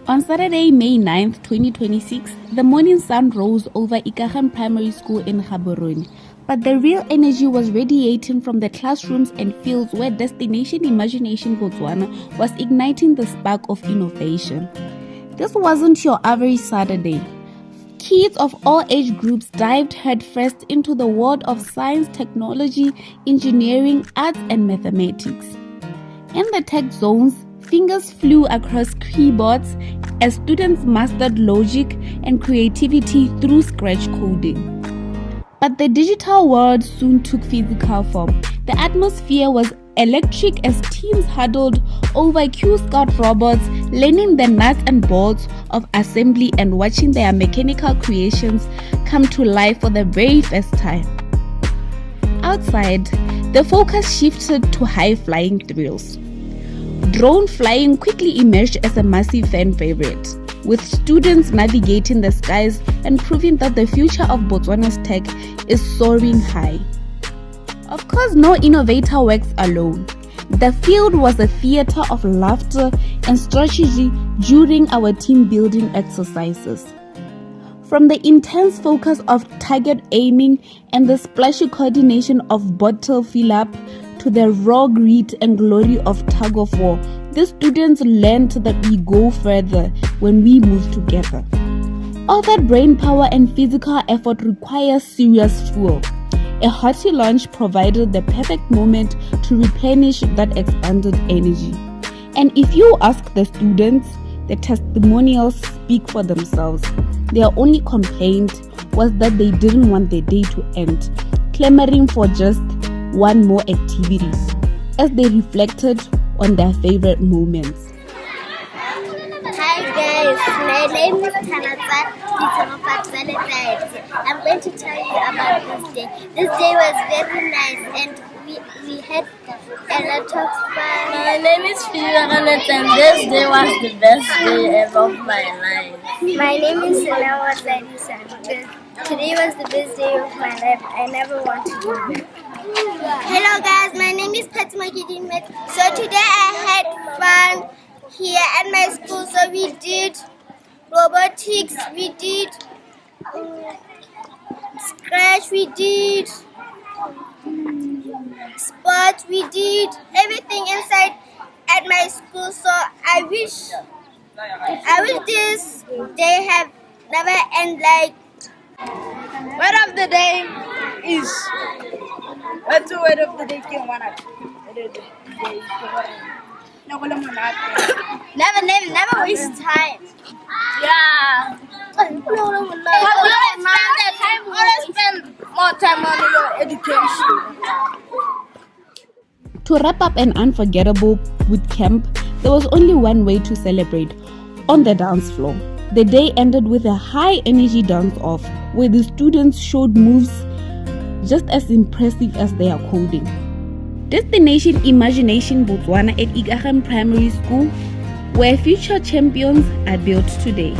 On Saturday, May 9th, 2026, the morning sun rose over Ikageng Primary School in Gaborone, but the real energy was radiating from the classrooms and fields where Destination Imagination Botswana was igniting the spark of innovation. This wasn't your average Saturday. Kids of all age groups dived headfirst into the world of science, technology, engineering, arts, and mathematics. In the tech zones, fingers flew across keyboards as students mastered logic and creativity through scratch coding. But the digital world soon took physical form. The atmosphere was electric as teams huddled over Q-Scout robots, learning the nuts and bolts of assembly and watching their mechanical creations come to life for the very first time. Outside, the focus shifted to high-flying thrills. Drone flying quickly emerged as a massive fan favorite, with students navigating the skies and proving that the future of Botswana's tech is soaring high. Of course, no innovator works alone. The field was a theater of laughter and strategy during our team building exercises. From the intense focus of target aiming and the splashy coordination of bottle fill-up to the raw grit and glory of tug-of-war, the students learned that we go further when we move together. All that brain power and physical effort requires serious fuel. A hearty lunch provided the perfect moment to replenish that expanded energy. And if you ask the students, the testimonials speak for themselves. Their only complaint was that they didn't want the day to end, clamoring for just one more activity, as they reflected on their favorite moments. Hi guys, my name is Tanatsa. I'm going to tell you about this day. This day was very nice and we had a lot of fun. My name is Fiona and this day was the best day ever of my life. My name is Sanawa Zadisa. Today was the best day of my life. I never want to do it. Hello guys, my name is Fatima Kidimet. So today I had fun here at my school. So we did robotics, we did scratch, we did sports, we did everything inside at my school. So I wish this day have never end. Like, Word of the day is. What's the word of the day? Never waste time. Yeah. Always spend more time on your education. To wrap up an unforgettable bootcamp, there was only one way to celebrate: on the dance floor. The day ended with a high-energy dance-off where the students showed moves just as impressive as their coding. Destination Imagination Botswana at Ikageng Primary School, where future champions are built today.